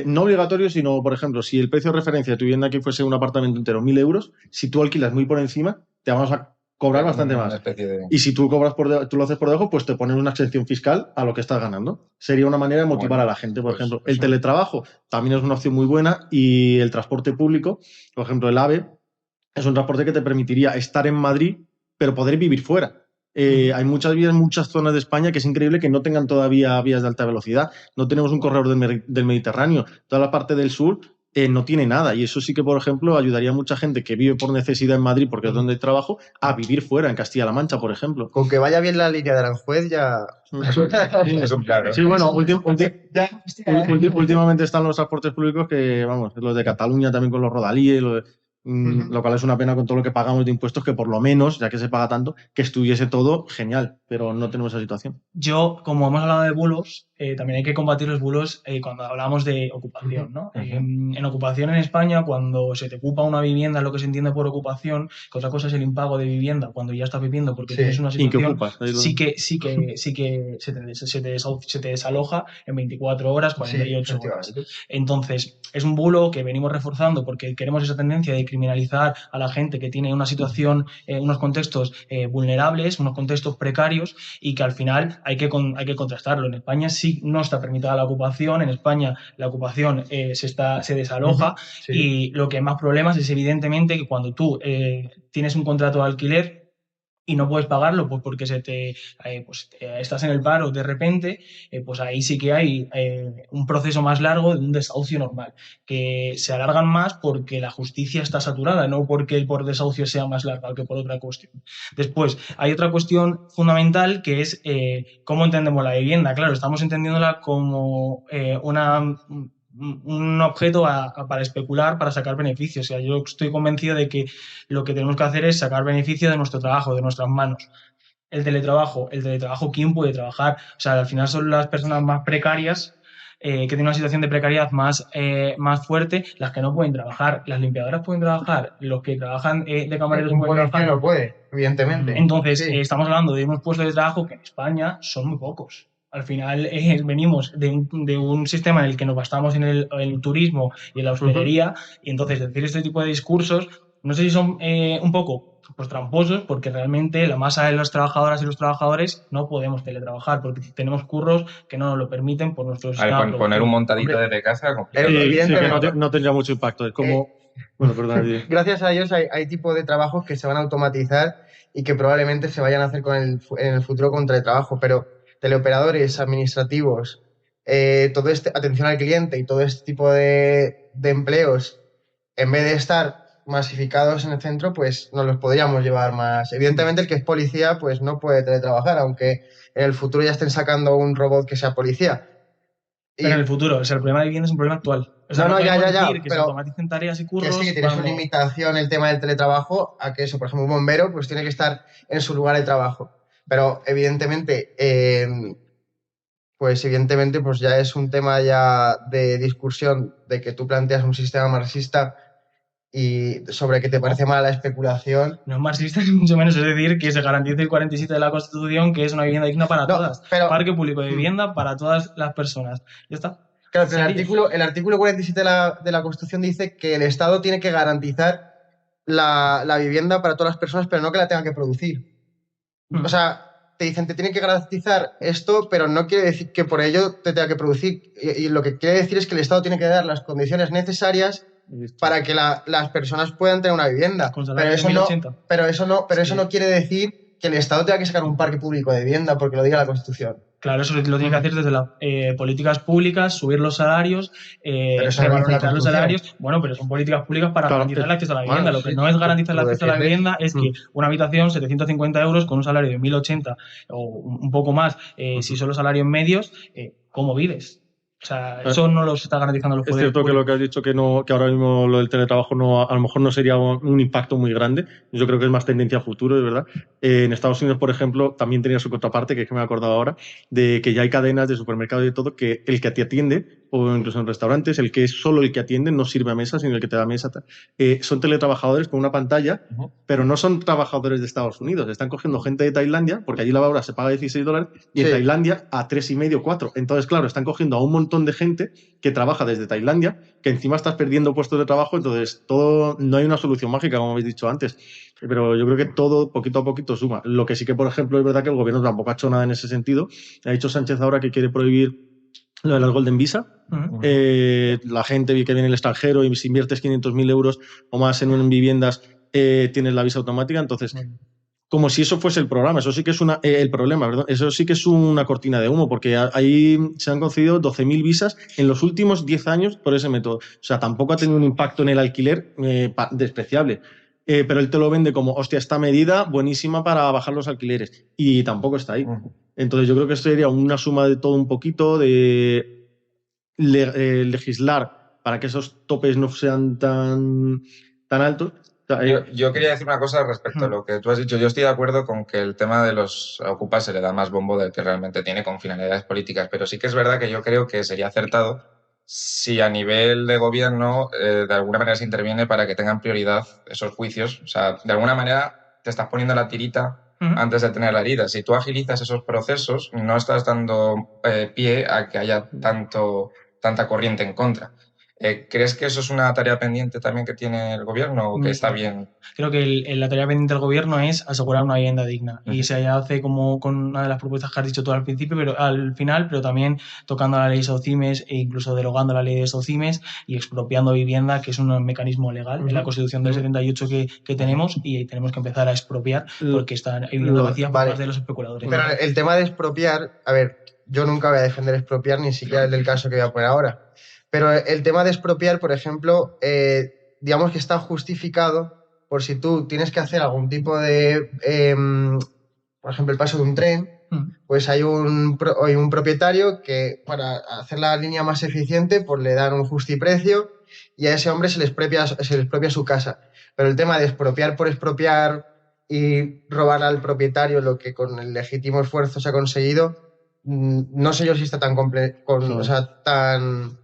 No obligatorio, sino, por ejemplo, si el precio de referencia de tu vivienda aquí fuese un apartamento entero, 1.000 euros, si tú alquilas muy por encima, te vamos a cobrar bastante más. Y si tú tú lo haces por debajo, pues te ponen una exención fiscal a lo que estás ganando. Sería una manera de motivar a la gente. Por ejemplo, el teletrabajo también es una opción muy buena, y el transporte público, por ejemplo, el AVE, es un transporte que te permitiría estar en Madrid, pero poder vivir fuera. Hay muchas vías, muchas zonas de España que es increíble que no tengan todavía vías de alta velocidad. No tenemos un corredor del Mediterráneo. Toda la parte del sur no tiene nada, y eso sí que, por ejemplo, ayudaría a mucha gente que vive por necesidad en Madrid, porque es donde hay trabajo, a vivir fuera, en Castilla-La Mancha, por ejemplo. Con que vaya bien la línea de Aranjuez ya... Es un claro. Sí, bueno, últimamente están los transportes públicos que, vamos, los de Cataluña también con los rodalíes, lo cual es una pena con todo lo que pagamos de impuestos, que por lo menos, ya que se paga tanto, que estuviese todo genial, pero no tenemos esa situación. Yo, como hemos hablado de bulos, también hay que combatir los bulos cuando hablamos de ocupación, ¿no? En ocupación en España, cuando se te ocupa una vivienda, lo que se entiende por ocupación, que otra cosa es el impago de vivienda cuando ya estás viviendo porque tienes una situación, sí que se te desaloja en 24 horas, 48 horas. Entonces, es un bulo que venimos reforzando porque queremos esa tendencia de criminalizar a la gente que tiene una situación, unos contextos vulnerables, unos contextos precarios, y que al final hay que contrastarlo. En España sí no está permitida la ocupación, en España la ocupación se desaloja, y lo que más problemas es evidentemente que cuando tú tienes un contrato de alquiler y no puedes pagarlo, pues porque estás en el paro de repente, pues ahí sí que hay un proceso más largo de un desahucio normal, que se alargan más porque la justicia está saturada, no porque el por desahucio sea más largo que por otra cuestión. Después, hay otra cuestión fundamental que es cómo entendemos la vivienda. Claro, estamos entendiéndola como un objeto para especular, para sacar beneficios. O sea, yo estoy convencido de que lo que tenemos que hacer es sacar beneficio de nuestro trabajo, de nuestras manos. El teletrabajo, ¿quién puede trabajar? O sea, al final son las personas más precarias que tienen una situación de precariedad más fuerte, las que no pueden trabajar. Las limpiadoras pueden trabajar, los que trabajan de camareros Un pueden policía trabajar. no puede, evidentemente. Entonces, Sí. estamos hablando de unos puestos de trabajo que en España son muy pocos. Al final venimos de un sistema en el que nos bastamos en el turismo y en la hostelería, y entonces decir este tipo de discursos, no sé si son un poco pues, tramposos, porque realmente la masa de las trabajadoras y los trabajadores no podemos teletrabajar, porque tenemos curros que no nos lo permiten por nuestro A ver, sistema poner un productivo. montadito Hombre, desde casa, complicado. Sí, que evidentemente. no tendría mucho impacto. Es como. Bueno, perdón. Gracias a ellos hay tipos de trabajos que se van a automatizar y que probablemente se vayan a hacer en el futuro con teletrabajo, pero teleoperadores, administrativos, todo atención al cliente y todo este tipo de empleos, en vez de estar masificados en el centro, pues nos los podríamos llevar más. Evidentemente el que es policía pues no puede teletrabajar, aunque en el futuro ya estén sacando un robot que sea policía. Y, Pero en el futuro, o sea, el problema de vivienda es un problema actual. O sea, no, no ya, podemos ya, decir que se pero automaticen tareas y que sí, que curros tiene su cuando... limitación el tema del teletrabajo, a que eso, por ejemplo, un bombero pues tiene que estar en su lugar de trabajo. Pero evidentemente pues ya es un tema ya de discusión de que tú planteas un sistema marxista y sobre que te parece mala la especulación. No es marxista ni mucho menos, es decir, que se garantice el 47 de la Constitución, que es una vivienda digna para No, todas. pero Parque público de vivienda para todas las personas. Ya está. claro, pero Sencillo. el artículo 47 de la Constitución dice que el Estado tiene que garantizar la vivienda para todas las personas, pero no que la tenga que producir. O sea, te dicen, te tiene que garantizar esto, pero no quiere decir que por ello te tenga que producir. Y lo que quiere decir es que el Estado tiene que dar las condiciones necesarias para que las personas puedan tener una vivienda. Con Pero salarios de eso no, 1080. eso no quiere decir que el Estado tenga que sacar un parque público de vivienda, porque lo diga la Constitución. Claro, eso lo tiene que hacer desde las políticas públicas, subir los salarios, Pero eso no lo dice la revalorizar los Constitución. salarios. Bueno, pero son políticas públicas para Claro, garantizar el acceso a la bueno, vivienda. Lo sí, que no es garantizar el tú lo acceso a la defiendes. vivienda es que una habitación, 750 euros, con un salario de 1080 o un poco más, si son los salarios medios, ¿cómo vives? O sea, eso no lo está garantizando los Es poderes cierto que lo públicos. que has dicho que ahora mismo lo del teletrabajo a lo mejor no sería un impacto muy grande. Yo creo que es más tendencia a futuro, de verdad. En Estados Unidos, por ejemplo, también tenía su contraparte, que es que me he acordado ahora, de que ya hay cadenas de supermercados y de todo, que el que te atiende, o incluso en restaurantes, el que es solo el que atiende, no sirve a mesa, sino el que te da mesa. Son teletrabajadores con una pantalla, pero no son trabajadores de Estados Unidos. Están cogiendo gente de Tailandia, porque allí la hora se paga $16, y en Sí. Tailandia a 3,5, 4. Entonces, claro, están cogiendo a un montón de gente que trabaja desde Tailandia, que encima estás perdiendo puestos de trabajo, entonces todo, no hay una solución mágica, como habéis dicho antes, pero yo creo que todo poquito a poquito suma. Lo que sí que, por ejemplo, es verdad que el gobierno tampoco ha hecho nada en ese sentido. Ha dicho Sánchez ahora que quiere prohibir lo de las Golden Visa. La gente que viene del extranjero y si inviertes 500.000 euros o más en viviendas, tienes la visa automática, entonces... Como si eso fuese el programa, eso sí que es el problema, perdón, eso sí que es una cortina de humo, porque ahí se han concedido 12.000 visas en los últimos 10 años por ese método. O sea, tampoco ha tenido un impacto en el alquiler despreciable. Pero él te lo vende como, hostia, esta medida buenísima para bajar los alquileres. Y tampoco está ahí. Entonces yo creo que esto sería una suma de todo un poquito, de legislar para que esos topes no sean tan altos. Yo quería decir una cosa respecto a lo que tú has dicho. Yo estoy de acuerdo con que el tema de los ocupas se le da más bombo del que realmente tiene con finalidades políticas, pero sí que es verdad que yo creo que sería acertado si a nivel de gobierno de alguna manera se interviene para que tengan prioridad esos juicios. O sea, de alguna manera te estás poniendo la tirita antes de tener la herida. Si tú agilizas esos procesos, no estás dando pie a que haya tanta corriente en contra. ¿Crees que eso es una tarea pendiente también que tiene el gobierno o que está bien? Creo que la tarea pendiente del gobierno es asegurar una vivienda digna. Y se hace como con una de las propuestas que has dicho tú al principio, pero al final, pero también tocando la ley de SOCIMES e incluso derogando la ley de SOCIMES y expropiando vivienda, que es un mecanismo legal en la Constitución del 78 que tenemos, y tenemos que empezar a expropiar porque hay viviendas vacías por parte de los especuladores. Pero el tema de expropiar, a ver, yo nunca voy a defender expropiar, ni siquiera el del caso que voy a poner ahora. Pero el tema de expropiar, por ejemplo, digamos que está justificado por si tú tienes que hacer algún tipo de, por ejemplo, el paso de un tren, pues hay un propietario que para hacer la línea más eficiente, pues le dan un justiprecio y a ese hombre se le expropia su casa. Pero el tema de expropiar por expropiar y robar al propietario lo que con el legítimo esfuerzo se ha conseguido, no sé yo si está tan No. o sea, tan...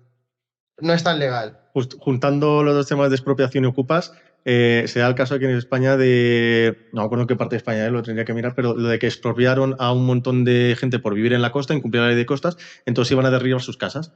No es tan legal. Juntando los dos temas de expropiación y ocupas, se da el caso aquí en España no me acuerdo en qué parte de España lo tendría que mirar, pero lo de que expropiaron a un montón de gente por vivir en la costa, incumplir la ley de costas, entonces iban a derribar sus casas.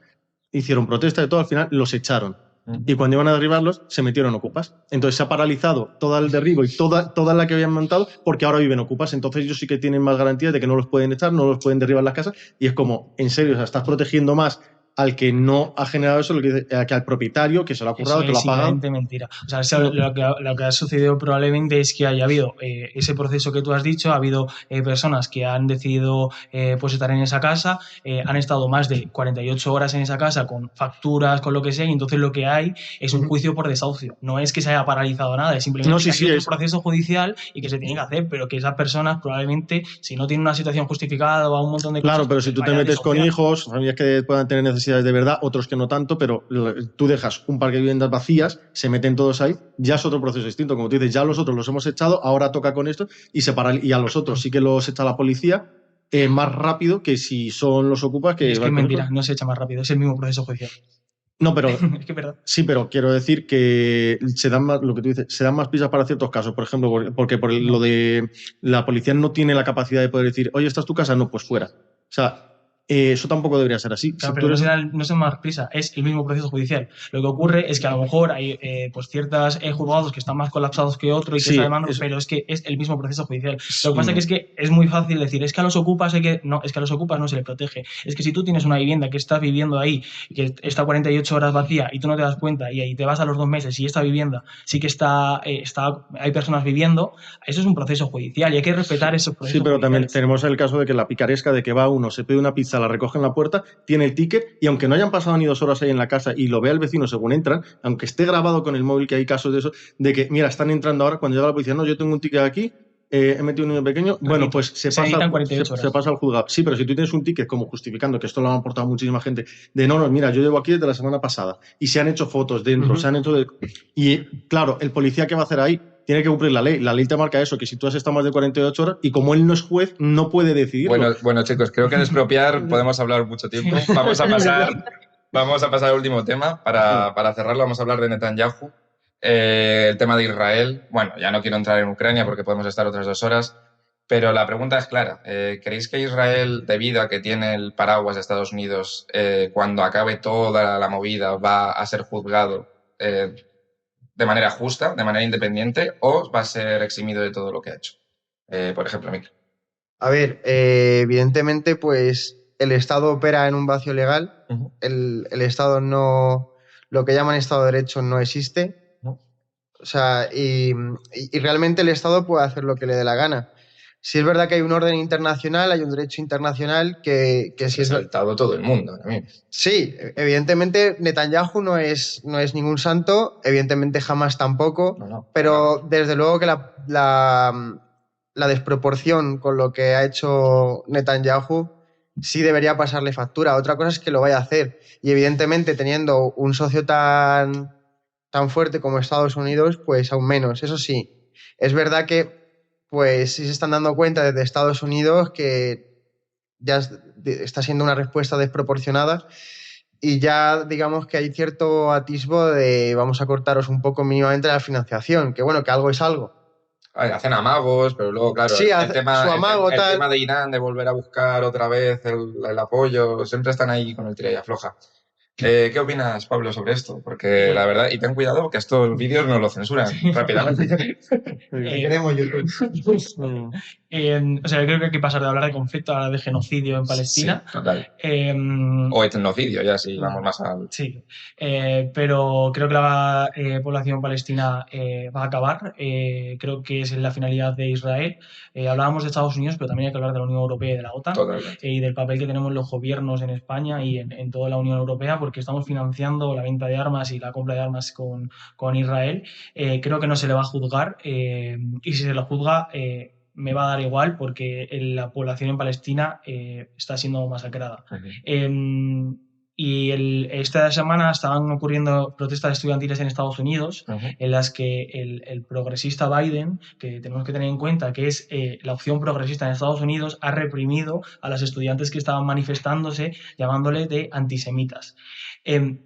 Hicieron protesta de todo, al final los echaron. Y cuando iban a derribarlos, se metieron ocupas. Entonces se ha paralizado todo el derribo y toda la que habían montado porque ahora viven ocupas. Entonces ellos sí que tienen más garantías de que no los pueden echar, no los pueden derribar las casas. Y es como, en serio, o sea, estás protegiendo más al que no ha generado eso que al propietario que se lo ha currado, Eso que lo ha es pagado. simplemente mentira. O sea, lo que ha sucedido probablemente es que haya habido ese proceso que tú has dicho, ha habido personas que han decidido pues estar en esa casa, han estado más de 48 horas en esa casa con facturas, con lo que sea, y entonces lo que hay es un juicio por desahucio. No es que se haya paralizado nada, es simplemente No, sí, que sí, hay otro es. proceso judicial y que se tiene que hacer, pero que esas personas probablemente, si no tienen una situación justificada o a un montón de cosas... Claro, pero si tú te vayan a metes con desahuciar. hijos, familias que puedan tener necesidades de verdad, otros que no tanto, pero tú dejas un parque de viviendas vacías, se meten todos ahí, ya es otro proceso distinto. Como tú dices, ya los otros los hemos echado, ahora toca con esto y a los otros sí que los echa la policía más rápido que si son los ocupas que... Es que es mentira, no se echa más rápido, es el mismo proceso judicial. No, pero Es que es verdad. sí, pero quiero decir que se dan más, lo que tú dices, se dan más pistas para ciertos casos. Por ejemplo, porque lo de la policía no tiene la capacidad de poder decir, oye, ¿esta es tu casa? No, pues fuera. O sea, eso tampoco debería ser así. Claro, Si pero tú eres... no se más prisa, es el mismo proceso judicial. Lo que ocurre es que a lo mejor hay pues ciertos juzgados que están más colapsados que otros y que Sí, está demandando, eso- pero es que es el mismo proceso judicial. Lo que pasa es que es muy fácil decir, es que a los ocupas hay que... No, es que a los ocupas no se les protege. Es que si tú tienes una vivienda que estás viviendo ahí, que está 48 horas vacía y tú no te das cuenta y ahí te vas a los 2 meses y esta vivienda sí que hay personas viviendo, eso es un proceso judicial y hay que respetar esos procesos Sí, pero también judiciales. tenemos el caso de que la picaresca de que va uno, se pide una pizza, la recoge en la puerta, tiene el ticket y aunque no hayan pasado ni 2 horas ahí en la casa y lo vea el vecino según entran, aunque esté grabado con el móvil, que hay casos de eso, de que, mira, están entrando ahora, cuando llega la policía, no, yo tengo un ticket aquí, he metido un niño pequeño, bueno, pues se necesitan 48 horas. pasa al juzgado. Sí, pero si tú tienes un ticket como justificando, que esto lo han aportado muchísima gente, de no, mira, yo llevo aquí desde la semana pasada y se han hecho fotos dentro, se han hecho... Y claro, el policía, ¿qué va a hacer ahí? Tiene que cumplir la ley. La ley te marca eso, que si tú has estado más de 48 horas y como él no es juez, no puede decidirlo. Bueno, chicos, creo que de expropiar podemos hablar mucho tiempo. Vamos a pasar al último tema. Para cerrarlo, vamos a hablar de Netanyahu. El tema de Israel. Bueno, ya no quiero entrar en Ucrania porque podemos estar otras 2 horas. Pero la pregunta es clara. ¿Creéis que Israel, debido a que tiene el paraguas de Estados Unidos, cuando acabe toda la movida, va a ser juzgado de manera justa, de manera independiente, o va a ser eximido de todo lo que ha hecho? Por ejemplo, Mick. A ver, evidentemente, pues el Estado opera en un vacío legal. El Estado no, lo que llaman Estado de Derecho no existe. O sea, y realmente el Estado puede hacer lo que le dé la gana. Si es verdad que hay un orden internacional, hay un derecho internacional que Se ha saltado todo el mundo. Sí, evidentemente Netanyahu no es ningún santo, evidentemente jamás tampoco, pero desde luego que la desproporción con lo que ha hecho Netanyahu sí debería pasarle factura. Otra cosa es que lo vaya a hacer. Y evidentemente teniendo un socio tan fuerte como Estados Unidos, pues aún menos. Eso sí, es verdad que pues sí se están dando cuenta desde Estados Unidos que ya está siendo una respuesta desproporcionada y ya digamos que hay cierto atisbo de vamos a cortaros un poco mínimamente la financiación, que bueno, que algo es algo. Hacen amagos, pero luego, claro, Sí, el tema tal. de Irán, de volver a buscar otra vez el apoyo, siempre están ahí con el tira y afloja. ¿Qué opinas, Pablo, sobre esto? Porque la verdad, y ten cuidado que estos vídeos no lo censuran rápidamente. Queremos YouTube. O sea, yo creo que hay que pasar de hablar de conflicto a hablar de genocidio en Palestina. Sí, total. Eh, O etnocidio, ya si vamos más al... Sí, pero creo que la población palestina va a acabar. Creo que es la finalidad de Israel. Hablábamos de Estados Unidos, pero también hay que hablar de la Unión Europea y de la OTAN y del papel que tenemos los gobiernos en España y en toda la Unión Europea, porque estamos financiando la venta de armas y la compra de armas con Israel. Creo que no se le va a juzgar y si se lo juzga... me va a dar igual porque la población en Palestina está siendo masacrada. Y esta semana estaban ocurriendo protestas estudiantiles en Estados Unidos, en las que el progresista Biden, que tenemos que tener en cuenta que es la opción progresista en Estados Unidos, ha reprimido a las estudiantes que estaban manifestándose, llamándoles de antisemitas.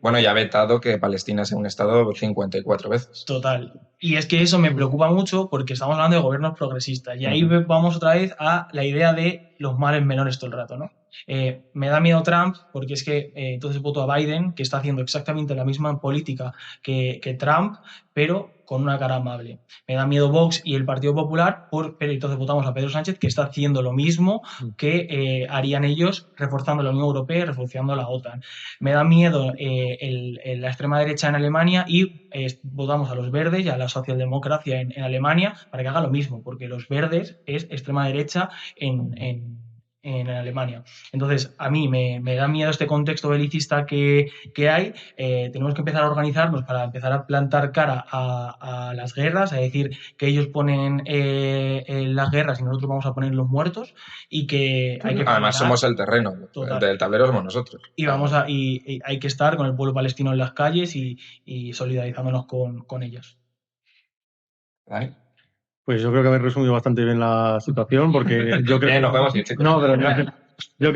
Bueno, ya ha vetado que Palestina sea un estado 54 veces. Total. Y es que eso me preocupa mucho porque estamos hablando de gobiernos progresistas. Y ahí vamos otra vez a la idea de los males menores todo el rato, ¿no? Me da miedo Trump porque es que entonces voto a Biden, que está haciendo exactamente la misma política que Trump, pero con una cara amable. Me da miedo Vox y el Partido Popular, pero entonces votamos a Pedro Sánchez, que está haciendo lo mismo que harían ellos, reforzando la Unión Europea y reforzando la OTAN. Me da miedo la extrema derecha en Alemania y votamos a los verdes y a la socialdemocracia en Alemania para que haga lo mismo, porque los verdes es extrema derecha en Alemania. Entonces, a mí me da miedo este contexto belicista que hay. Tenemos que empezar a organizarnos para empezar a plantar cara a las guerras, a decir que ellos ponen las guerras y nosotros vamos a poner los muertos y que hay que... Además, somos el terreno, el del tablero somos nosotros. Y hay que estar con el pueblo palestino en las calles y solidarizándonos con ellos. ¿Vale? Pues yo creo que habéis resumido bastante bien la situación, porque yo creo nos podemos ir, chicos. No, pero yo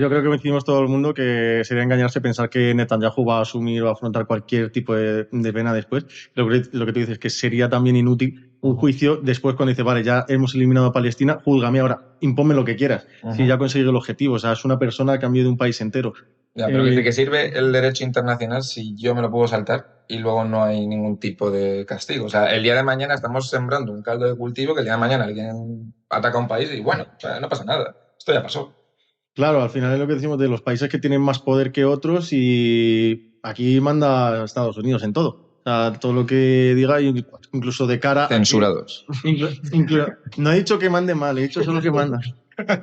creo que coincidimos todo el mundo que sería engañarse pensar que Netanyahu va a asumir o a afrontar cualquier tipo de pena después. Lo que tú dices es que sería también inútil un juicio después cuando dice, vale, ya hemos eliminado a Palestina, júzgame ahora, impónme lo que quieras, si ya conseguido el objetivo. O sea, es una persona a cambio de un país entero. Ya, pero ¿de qué sirve el derecho internacional si yo me lo puedo saltar y luego no hay ningún tipo de castigo? O sea, el día de mañana estamos sembrando un caldo de cultivo que el día de mañana alguien ataca a un país y bueno, o sea, no pasa nada. Esto ya pasó. Claro, al final es lo que decimos de los países que tienen más poder que otros y aquí manda Estados Unidos en todo. O sea, todo lo que diga, incluso de cara... Censurados. No he dicho que mande mal, he dicho solo que manda.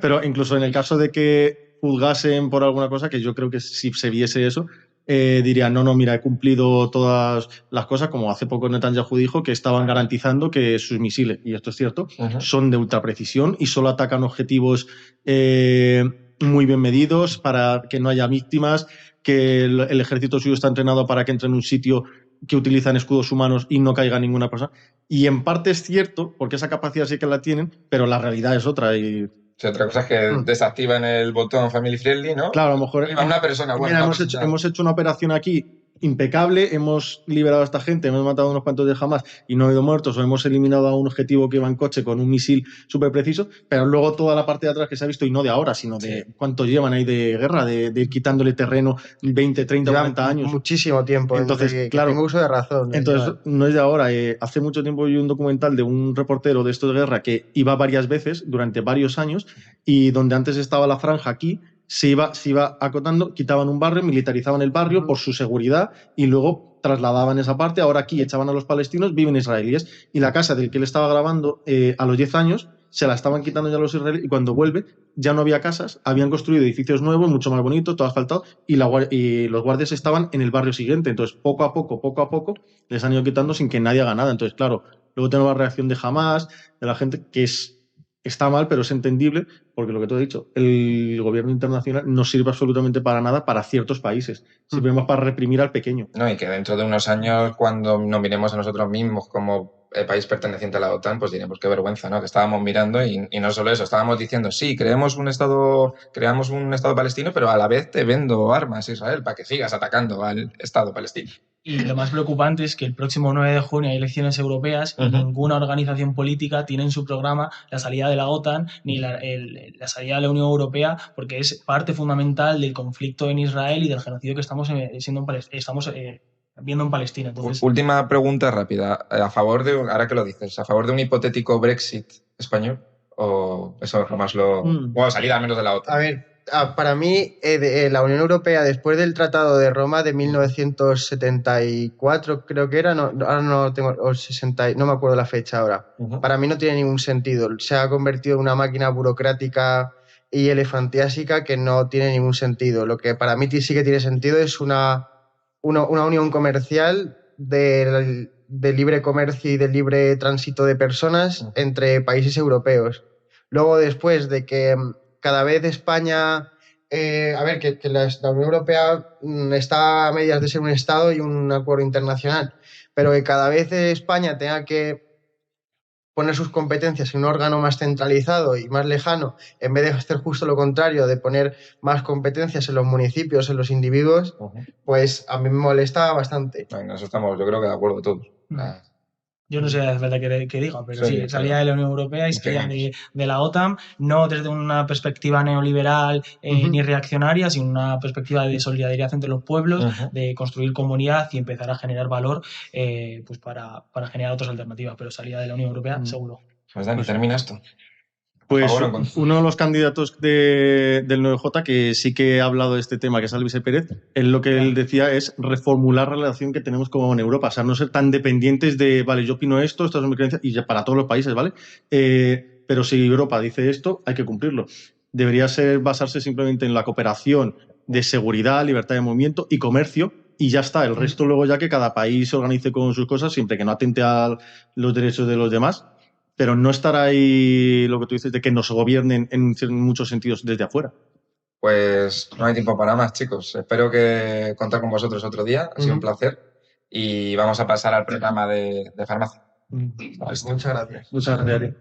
Pero incluso en el caso de que juzgasen por alguna cosa, que yo creo que si se viese eso, dirían, no, mira, he cumplido todas las cosas, como hace poco Netanyahu dijo, que estaban garantizando que sus misiles, y esto es cierto, son de ultra precisión y solo atacan objetivos muy bien medidos para que no haya víctimas, que el ejército suyo está entrenado para que entre en un sitio que utilizan escudos humanos y no caiga ninguna persona. Y en parte es cierto, porque esa capacidad sí que la tienen, pero la realidad es otra. Y otra cosa es que desactivan el botón Family Friendly, ¿no? Claro, a lo mejor... Una persona buena. Mira, hemos hecho una operación aquí impecable, hemos liberado a esta gente, hemos matado a unos cuantos de Hamas y no ha habido muertos, o hemos eliminado a un objetivo que iba en coche con un misil súper preciso, pero luego toda la parte de atrás que se ha visto, y no de ahora, sino de cuánto llevan ahí de guerra, de ir quitándole terreno 20, 30, 40 años. Muchísimo tiempo. Entonces, claro, tengo uso de razón. Entonces, no es de ahora. Hace mucho tiempo vi un documental de un reportero de esto de guerra que iba varias veces durante varios años y donde antes estaba la franja aquí, se iba acotando, quitaban un barrio, militarizaban el barrio por su seguridad y luego trasladaban esa parte. Ahora aquí echaban a los palestinos, viven israelíes. Y la casa del que él estaba grabando a los 10 años se la estaban quitando ya los israelíes y cuando vuelve ya no había casas, habían construido edificios nuevos, mucho más bonitos, todo asfaltado y los guardias estaban en el barrio siguiente. Entonces, poco a poco, les han ido quitando sin que nadie haga nada. Entonces, claro, luego tenemos la reacción de Hamas, de la gente, que está mal, pero es entendible, porque lo que tú has dicho, el gobierno internacional no sirve absolutamente para nada para ciertos países, sirve más para reprimir al pequeño. No, y que dentro de unos años, cuando nos miremos a nosotros mismos como país perteneciente a la OTAN, pues diremos qué vergüenza, ¿no? Que estábamos mirando y no solo eso, estábamos diciendo, sí, creamos un estado palestino, pero a la vez te vendo armas, Israel, para que sigas atacando al Estado palestino. Y lo más preocupante es que el próximo 9 de junio hay elecciones europeas y ninguna organización política tiene en su programa la salida de la OTAN ni la salida de la Unión Europea, porque es parte fundamental del conflicto en Israel y del genocidio que estamos viendo en Palestina. Entonces, última pregunta rápida. Ahora que lo dices, ¿a favor de un hipotético Brexit español? ¿O eso jamás lo... Bueno, salida al menos de la OTAN. A ver, para mí, la Unión Europea, después del Tratado de Roma de 1974, creo que era, ahora no tengo, o 60, no me acuerdo la fecha ahora, para mí no tiene ningún sentido. Se ha convertido en una máquina burocrática y elefantiásica que no tiene ningún sentido. Lo que para mí sí que tiene sentido es una unión comercial de libre comercio y de libre tránsito de personas entre países europeos. Luego, después de que cada vez España a ver, que la Unión Europea está a medias de ser un Estado y un acuerdo internacional, pero que cada vez España tenga que poner sus competencias en un órgano más centralizado y más lejano, en vez de hacer justo lo contrario, de poner más competencias en los municipios, en los individuos, pues a mí me molesta bastante. En eso estamos, yo creo que de acuerdo todos. Yo no sé la verdad que diga, pero Sí, sí, salía de la Unión Europea y salía de la OTAN, no desde una perspectiva neoliberal ni reaccionaria, sino una perspectiva de solidaridad entre los pueblos, de construir comunidad y empezar a generar valor pues para generar otras alternativas, pero salía de la Unión Europea seguro. Pues Dani, termina esto. Pues Por favor, uno de los candidatos del 9J que sí que ha hablado de este tema, que es Alvise Pérez, él lo que él decía es reformular la relación que tenemos con Europa, o sea, no ser tan dependientes de, vale, yo opino esto, estas son mis creencias, y ya para todos los países, ¿vale? Pero si Europa dice esto, hay que cumplirlo. Debería basarse simplemente en la cooperación de seguridad, libertad de movimiento y comercio, y ya está. El resto luego ya que cada país se organice con sus cosas, siempre que no atente a los derechos de los demás, pero no estar ahí, lo que tú dices, de que nos gobiernen en muchos sentidos desde afuera. Pues no hay tiempo para más, chicos. Espero que contar con vosotros otro día. Ha sido un placer. Y vamos a pasar al programa de farmacia. Muchas gracias. Muchas gracias.